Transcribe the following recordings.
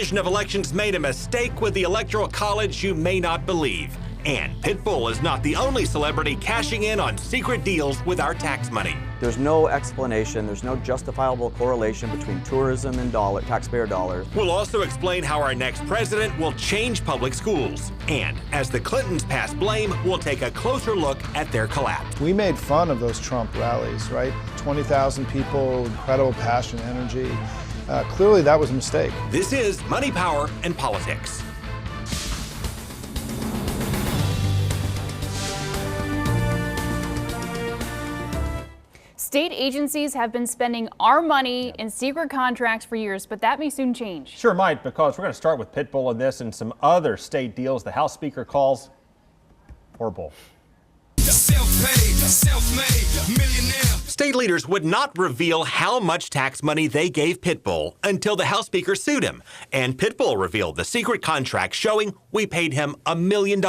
Division of Elections made a mistake with the Electoral College you may not believe. And Pitbull is not the only celebrity cashing in on secret deals with our tax money. There's no explanation, there's no justifiable correlation between tourism and taxpayer dollars. We'll also explain how our next president will change public schools. And as the Clintons pass blame, we'll take a closer look at their collapse. We made fun of those Trump rallies, right? 20,000 people, incredible passion, energy. Clearly that was a mistake. This is Money, Power, and Politics. State agencies have been spending our money in secret contracts for years, but that may soon change. Sure might, because we're going to start with Pitbull and this and some other state deals the House Speaker calls horrible. Self-made millionaire. State leaders would not reveal how much tax money they gave Pitbull until the House Speaker sued him. And Pitbull revealed the secret contract showing we paid him $1 million.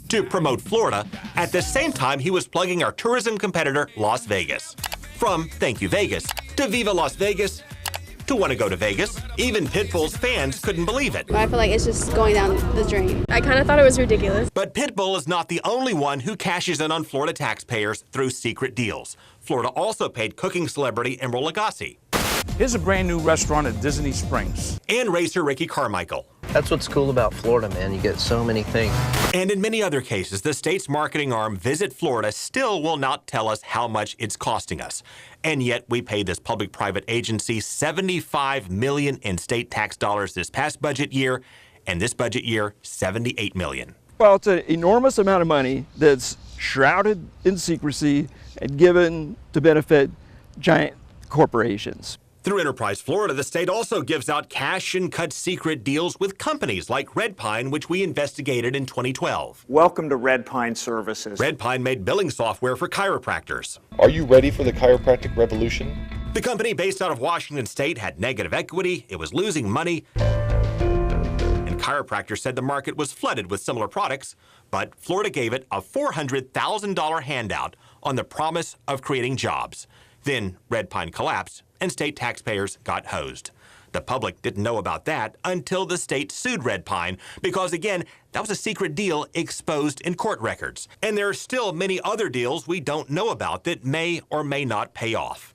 To promote Florida, at the same time he was plugging our tourism competitor, Las Vegas. From Thank You Vegas to Viva Las Vegas to Want to Go to Vegas, even Pitbull's fans couldn't believe it. I feel like it's just going down the drain. I kind of thought it was ridiculous. But Pitbull is not the only one who cashes in on Florida taxpayers through secret deals. Florida also paid cooking celebrity Emeril Lagasse. Here's a brand new restaurant at Disney Springs. And racer Ricky Carmichael. That's what's cool about Florida, man. You get so many things. And in many other cases, the state's marketing arm, Visit Florida, still will not tell us how much it's costing us. And yet we paid this public-private agency $75 million in state tax dollars this past budget year, and this budget year, $78 million. Well, it's an enormous amount of money that's shrouded in secrecy and given to benefit giant corporations. Through Enterprise Florida, the state also gives out cash and cuts secret deals with companies like Red Pine, which we investigated in 2012. Welcome to Red Pine Services. Red Pine made billing software for chiropractors. Are you ready for the chiropractic revolution? The company, based out of Washington State, had negative equity, it was losing money, and chiropractors said the market was flooded with similar products, but Florida gave it a $400,000 handout on the promise of creating jobs. Then Red Pine collapsed, and state taxpayers got hosed. The public didn't know about that until the state sued Red Pine because, again, that was a secret deal exposed in court records. And there are still many other deals we don't know about that may or may not pay off.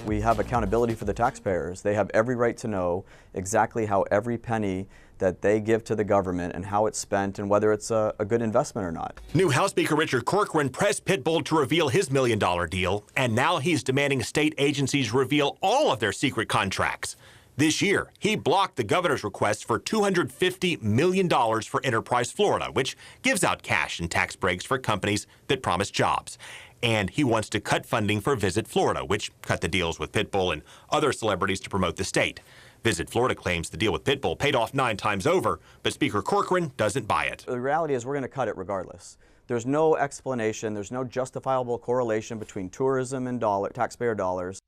We have accountability for the taxpayers. They have every right to know exactly how every penny that they give to the government and how it's spent and whether it's a good investment or not. New House Speaker Richard Corcoran pressed Pitbull to reveal his $1 million deal, and now he's demanding state agencies reveal all of their secret contracts. This year, he blocked the governor's request for $250 million for Enterprise Florida, which gives out cash and tax breaks for companies that promise jobs. And he wants to cut funding for Visit Florida, which cut the deals with Pitbull and other celebrities to promote the state. Visit Florida claims the deal with Pitbull paid off 9 times over, but Speaker Corcoran doesn't buy it. The reality is we're going to cut it regardless. There's no explanation, there's no justifiable correlation between tourism and taxpayer dollars.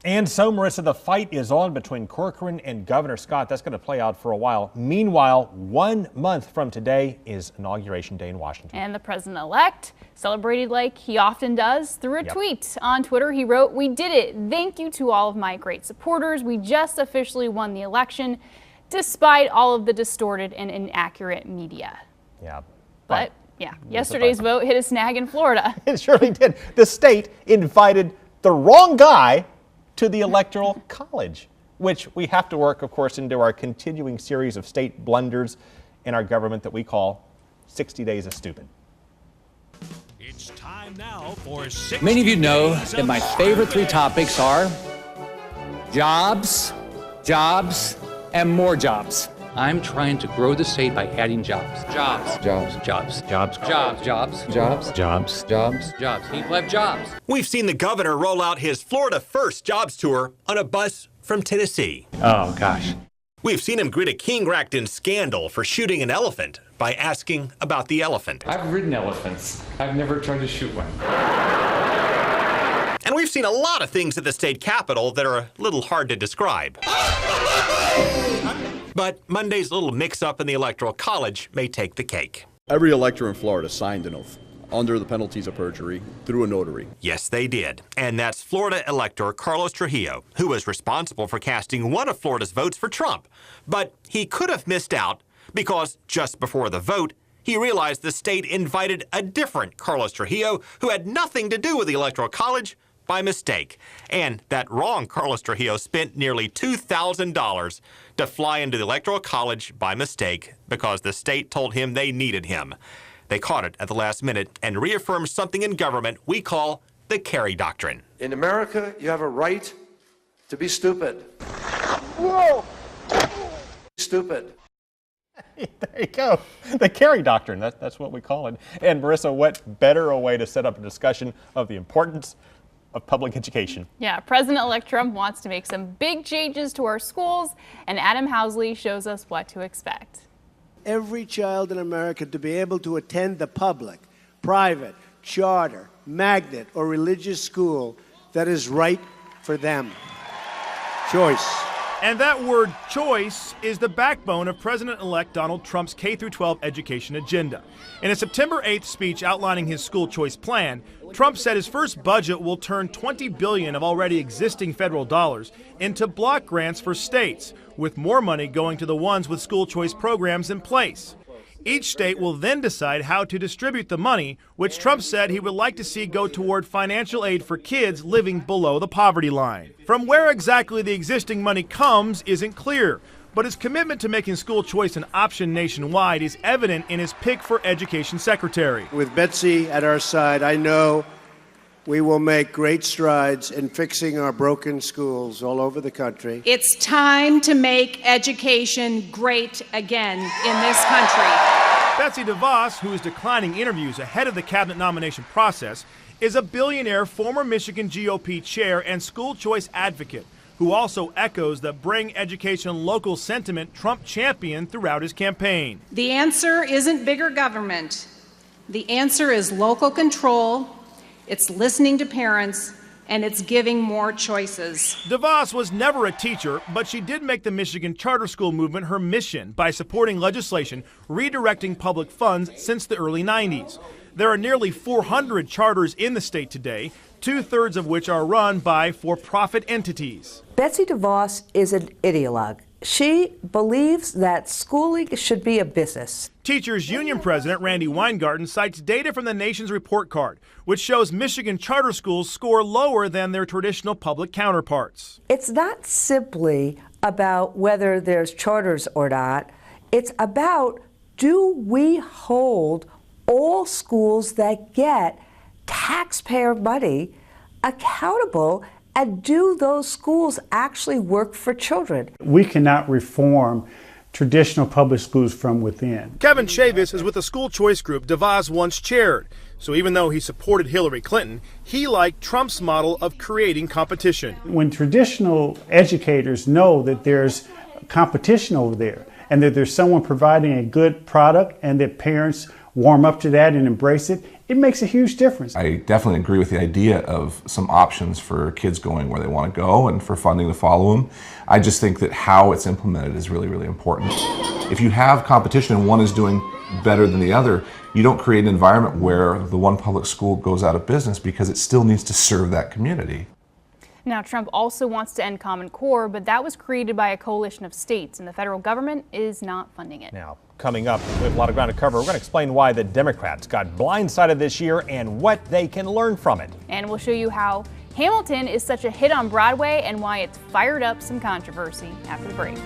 And so, Marissa, the fight is on between Corcoran and Governor Scott. That's going to play out for a while. Meanwhile, 1 month from today is Inauguration Day in Washington. And the president-elect celebrated like he often does through a tweet. On Twitter, he wrote, "We did it. Thank you to all of my great supporters. We just officially won the election, despite all of the distorted and inaccurate media." Yeah. But yeah, yesterday's vote hit a snag in Florida. It surely did. The state invited the wrong guy to the Electoral College, which we have to work, of course, into our continuing series of state blunders in our government that we call 60 Days of Stupid. It's time now for 60 Many of you know Days that of my favorite 3 topics are jobs, jobs, and more jobs. I'm trying to grow the state by adding jobs. Jobs. Jobs. Jobs. Jobs. Jobs. Jobs. Jobs. Jobs. Jobs. Jobs. People have jobs. We've seen the governor roll out his Florida First jobs tour on a bus from Tennessee. Oh, gosh. We've seen him greet a king racked in scandal for shooting an elephant by asking about the elephant. I've ridden elephants. I've never tried to shoot one. And we've seen a lot of things at the state capitol that are a little hard to describe. But Monday's little mix-up in the Electoral College may take the cake. Every elector in Florida signed an oath. under the penalties of perjury through a notary. Yes, they did. And that's Florida elector Carlos Trujillo, who was responsible for casting one of Florida's votes for Trump. But he could have missed out because just before the vote, he realized the state invited a different Carlos Trujillo who had nothing to do with the Electoral College by mistake. And that wrong Carlos Trujillo spent nearly $2,000 to fly into the Electoral College by mistake because the state told him they needed him. They caught it at the last minute and reaffirmed something in government we call the Kerry Doctrine. In America, you have a right to be stupid. Whoa! Stupid. There you go. The Kerry Doctrine, that's what we call it. And Marissa, what better a way to set up a discussion of the importance of public education? Yeah, President-elect Trump wants to make some big changes to our schools, and Adam Housley shows us what to expect. Every child in America to be able to attend the public, private, charter, magnet, or religious school that is right for them. Choice. And that word choice is the backbone of President-elect Donald Trump's K-12 education agenda. In a September 8th speech outlining his school choice plan, Trump said his first budget will turn $20 billion of already existing federal dollars into block grants for states, with more money going to the ones with school choice programs in place. Each state will then decide how to distribute the money, which Trump said he would like to see go toward financial aid for kids living below the poverty line. From where exactly the existing money comes isn't clear, but his commitment to making school choice an option nationwide is evident in his pick for Education Secretary. With Betsy at our side, I know we will make great strides in fixing our broken schools all over the country. It's time to make education great again in this country. Betsy DeVos, who is declining interviews ahead of the cabinet nomination process, is a billionaire former Michigan GOP chair and school choice advocate who also echoes the bring education local sentiment Trump championed throughout his campaign. The answer isn't bigger government. The answer is local control. It's listening to parents, and it's giving more choices. DeVos was never a teacher, but she did make the Michigan charter school movement her mission by supporting legislation redirecting public funds since the early 90s. There are nearly 400 charters in the state today, 2/3 of which are run by for-profit entities. Betsy DeVos is an ideologue. She believes that schooling should be a business. Teachers Union President Randy Weingarten cites data from the nation's report card, which shows Michigan charter schools score lower than their traditional public counterparts. It's not simply about whether there's charters or not. It's about, do we hold all schools that get taxpayer money accountable, and do those schools actually work for children? We cannot reform traditional public schools from within. Kevin Chavis is with a school choice group DeVos once chaired. So even though he supported Hillary Clinton, he liked Trump's model of creating competition. When traditional educators know that there's competition over there and that there's someone providing a good product and that parents warm up to that and embrace it, it makes a huge difference. I definitely agree with the idea of some options for kids going where they want to go and for funding to follow them. I just think that how it's implemented is really, really important. If you have competition and one is doing better than the other, you don't create an environment where the one public school goes out of business because it still needs to serve that community. Now, Trump also wants to end Common Core, but that was created by a coalition of states, and the federal government is not funding it. Now, coming up, we have a lot of ground to cover. We're going to explain why the Democrats got blindsided this year and what they can learn from it. And we'll show you how Hamilton is such a hit on Broadway and why it's fired up some controversy after the break.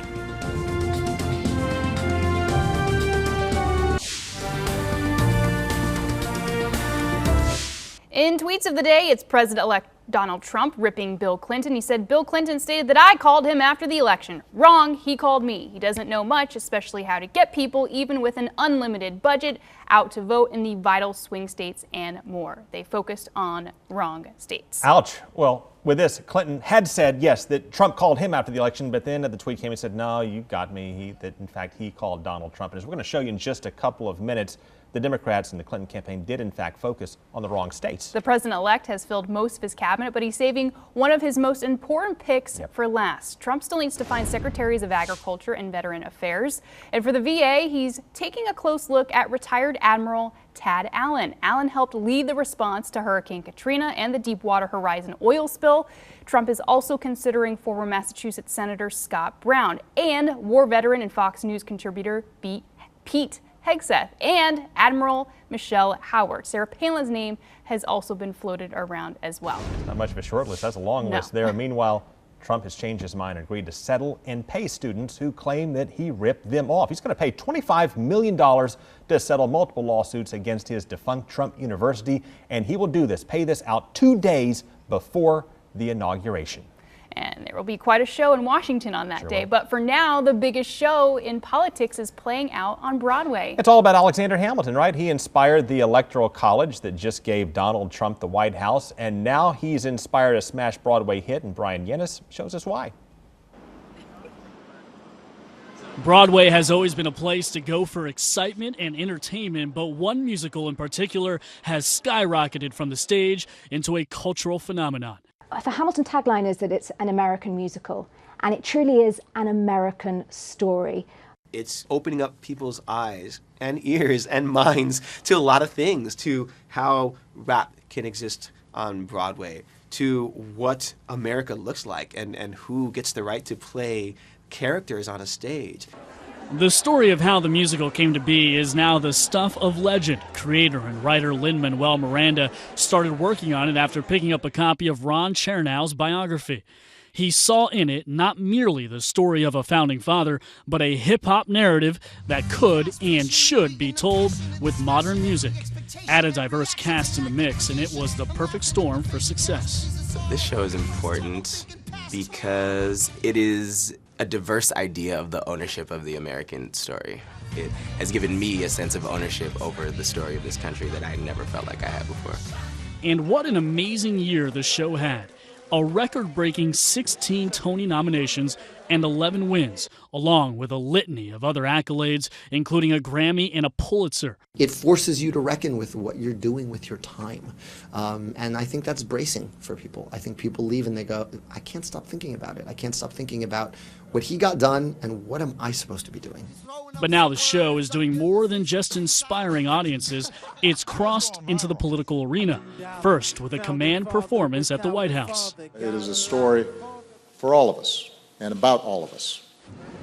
In tweets of the day, it's President-elect Donald Trump ripping Bill Clinton. He said, Bill Clinton stated that I called him after the election. Wrong, he called me. He doesn't know much, especially how to get people, even with an unlimited budget, out to vote in the vital swing states and more. They focused on wrong states. Ouch. Well, with this, Clinton had said, yes, that Trump called him after the election, but then the tweet came and said, no, you got me, that in fact he called Donald Trump. And as we're going to show you in just a couple of minutes, the Democrats in the Clinton campaign did in fact focus on the wrong states. The president-elect has filled most of his cabinet, but he's saving one of his most important picks for last. Trump still needs to find secretaries of agriculture and veteran affairs. And for the VA, he's taking a close look at retired Admiral Tad Allen. Allen helped lead the response to Hurricane Katrina and the Deepwater Horizon oil spill. Trump is also considering former Massachusetts Senator Scott Brown and war veteran and Fox News contributor Pete Hegseth and Admiral Michelle Howard. Sarah Palin's name has also been floated around as well. Not much of a short list. That's a long list there. Meanwhile, Trump has changed his mind and agreed to settle and pay students who claim that he ripped them off. He's going to pay $25 million to settle multiple lawsuits against his defunct Trump University, and he will do this, pay this out 2 days before the inauguration. And there will be quite a show in Washington on that day. But for now, the biggest show in politics is playing out on Broadway. It's all about Alexander Hamilton, right? He inspired the Electoral College that just gave Donald Trump the White House, and now he's inspired a smash Broadway hit, and Brian Yennis shows us why. Broadway has always been a place to go for excitement and entertainment, but one musical in particular has skyrocketed from the stage into a cultural phenomenon. The Hamilton tagline is that it's an American musical, and it truly is an American story. It's opening up people's eyes and ears and minds to a lot of things, to how rap can exist on Broadway, to what America looks like and who gets the right to play characters on a stage. The story of how the musical came to be is now the stuff of legend. Creator and writer Lin-Manuel Miranda started working on it after picking up a copy of Ron Chernow's biography. He saw in it not merely the story of a founding father, but a hip-hop narrative that could and should be told with modern music. Add a diverse cast in the mix, and it was the perfect storm for success. This show is important because it is a diverse idea of the ownership of the American story. It has given me a sense of ownership over the story of this country that I never felt like I had before. And what an amazing year the show had. A record-breaking 16 Tony nominations and 11 wins, along with a litany of other accolades, including a Grammy and a Pulitzer. It forces you to reckon with what you're doing with your time. And I think that's bracing for people. I think people leave and they go, I can't stop thinking about it. I can't stop thinking about what he got done and what am I supposed to be doing. But now the show is doing more than just inspiring audiences. It's crossed into the political arena, first with a command performance at the White House. It is a story for all of us and about all of us.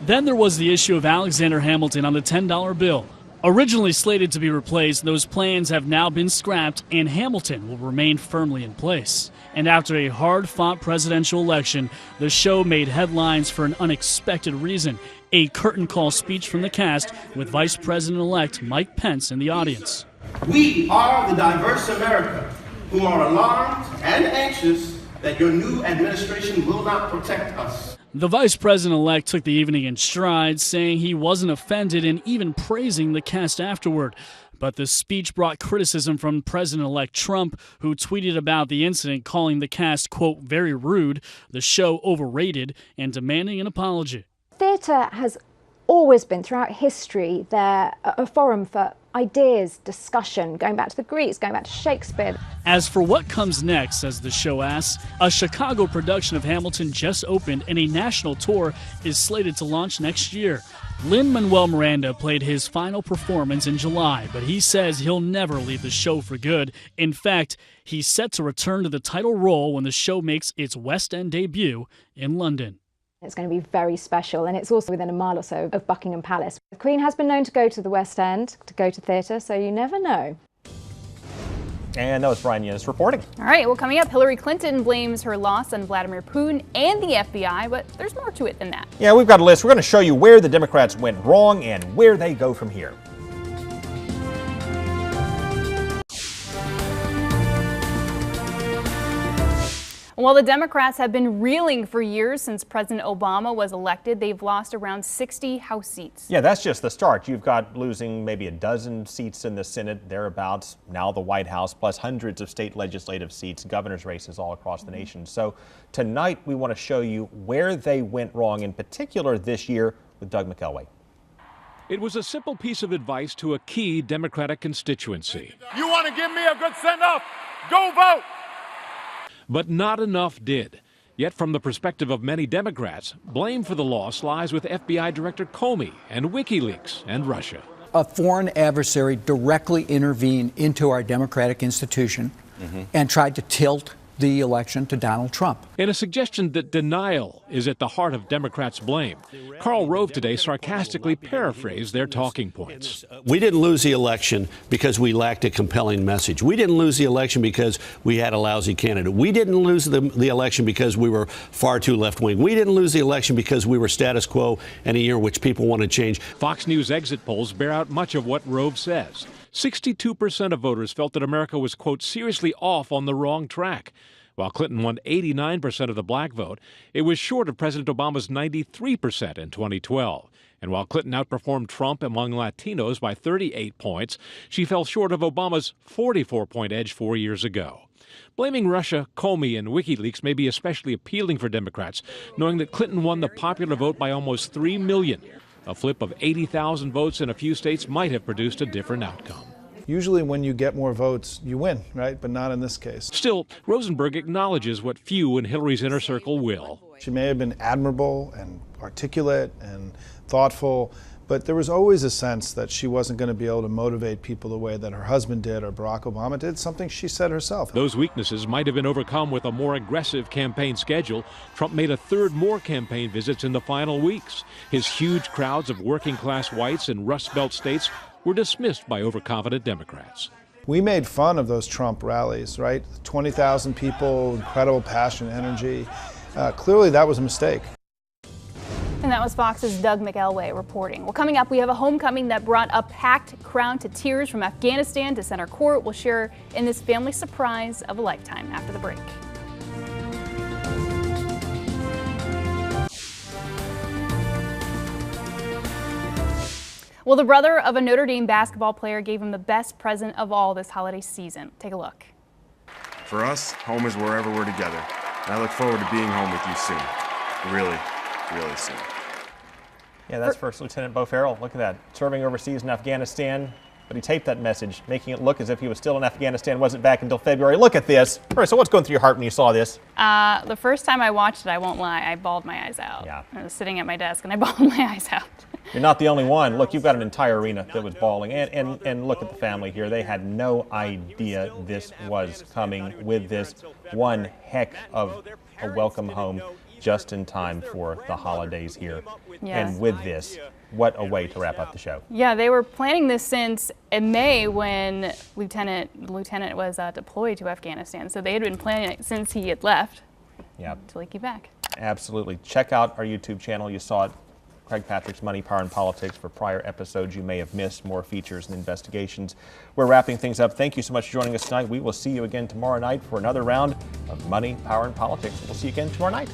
Then there was the issue of Alexander Hamilton on the $10 bill. Originally slated to be replaced, those plans have now been scrapped, and Hamilton will remain firmly in place. And after a hard-fought presidential election, the show made headlines for an unexpected reason: a curtain call speech from the cast with Vice President-elect Mike Pence in the audience. We are the diverse America who are alarmed and anxious that your new administration will not protect us. The vice president-elect took the evening in stride, saying he wasn't offended and even praising the cast afterward. But the speech brought criticism from President-elect Trump, who tweeted about the incident, calling the cast, quote, very rude, the show overrated, and demanding an apology. Theatre has always been, throughout history, a forum for ideas, discussion, going back to the Greeks, going back to Shakespeare. As for what comes next, as the show asks, a Chicago production of Hamilton just opened and a national tour is slated to launch next year. Lin-Manuel Miranda played his final performance in July, but he says he'll never leave the show for good. In fact, he's set to return to the title role when the show makes its West End debut in London. It's going to be very special, and it's also within a mile or so of Buckingham Palace. The Queen has been known to go to the West End, to go to theatre, so you never know. And that was Brian Yennis reporting. All right, well, coming up, Hillary Clinton blames her loss on Vladimir Putin and the FBI, but there's more to it than that. Yeah, we've got a list. We're going to show you where the Democrats went wrong and where they go from here. While the Democrats have been reeling for years since President Obama was elected, they've lost around 60 House seats. Yeah, that's just the start. You've got losing maybe a dozen seats in the Senate, thereabouts, now the White House, plus hundreds of state legislative seats, governor's races all across the nation. So tonight we want to show you where they went wrong, in particular this year with Doug McElway. It was a simple piece of advice to a key Democratic constituency. You want to give me a good send-off? Go vote! But not enough did. Yet from the perspective of many Democrats, blame for the loss lies with FBI Director Comey and WikiLeaks and Russia. A foreign adversary directly intervened into our democratic institution and tried to tilt the election to Donald Trump. In a suggestion that denial is at the heart of Democrats' blame, Karl Rove today sarcastically paraphrased their talking points. We didn't lose the election because we lacked a compelling message. We didn't lose the election because we had a lousy candidate. We didn't lose the election because we were far too left-wing. We didn't lose the election because we were status quo in a year in which people want to change. Fox News exit polls bear out much of what Rove says. 62% of voters felt that America was, quote, seriously off on the wrong track. While Clinton won 89% of the black vote, it was short of President Obama's 93% in 2012. And while Clinton outperformed Trump among Latinos by 38 points, she fell short of Obama's 44-point edge 4 years ago. Blaming Russia, Comey, and WikiLeaks may be especially appealing for Democrats, knowing that Clinton won the popular vote by almost 3 million. A flip of 80,000 votes in a few states might have produced a different outcome. Usually when you get more votes, you win, right? But not in this case. Still, Rosenberg acknowledges what few in Hillary's inner circle will. She may have been admirable and articulate and thoughtful, but there was always a sense that she wasn't going to be able to motivate people the way that her husband did or Barack Obama did, something she said herself. Those weaknesses might have been overcome with a more aggressive campaign schedule. Trump made a third more campaign visits in the final weeks. His huge crowds of working-class whites in Rust Belt states were dismissed by overconfident Democrats. We made fun of those Trump rallies, right? 20,000 people, incredible passion, energy. Clearly that was a mistake. And that was Fox's Doug McElway reporting. Well, coming up, we have a homecoming that brought a packed crowd to tears from Afghanistan to center court. We'll share in this family surprise of a lifetime after the break. Well, the brother of a Notre Dame basketball player gave him the best present of all this holiday season. Take a look. For us, home is wherever we're together. And I look forward to being home with you soon. Really, really soon. Yeah, that's First Lieutenant Beau Farrell. Look at that. Serving overseas in Afghanistan, but he taped that message, making it look as if he was still in Afghanistan, wasn't back until February. Look at this. All right, so what's going through your heart when you saw this? The first time I watched it, I won't lie, I bawled my eyes out. Yeah. I was sitting at my desk and I bawled my eyes out. You're not the only one. Look, you've got an entire arena that was bawling. And look at the family here. They had no idea this was coming with this one heck of a welcome home just in time for the holidays here. Yes. And with this, what a way to wrap up the show. Yeah, they were planning this since in May when Lieutenant was deployed to Afghanistan. So they had been planning it since he had left. Yeah. Until he came back. Absolutely. Check out our YouTube channel. You saw it. Craig Patrick's Money, Power, and Politics for prior episodes you may have missed, more features and investigations. We're wrapping things up. Thank you so much for joining us tonight. We will see you again tomorrow night for another round of Money, Power, and Politics. We'll see you again tomorrow night.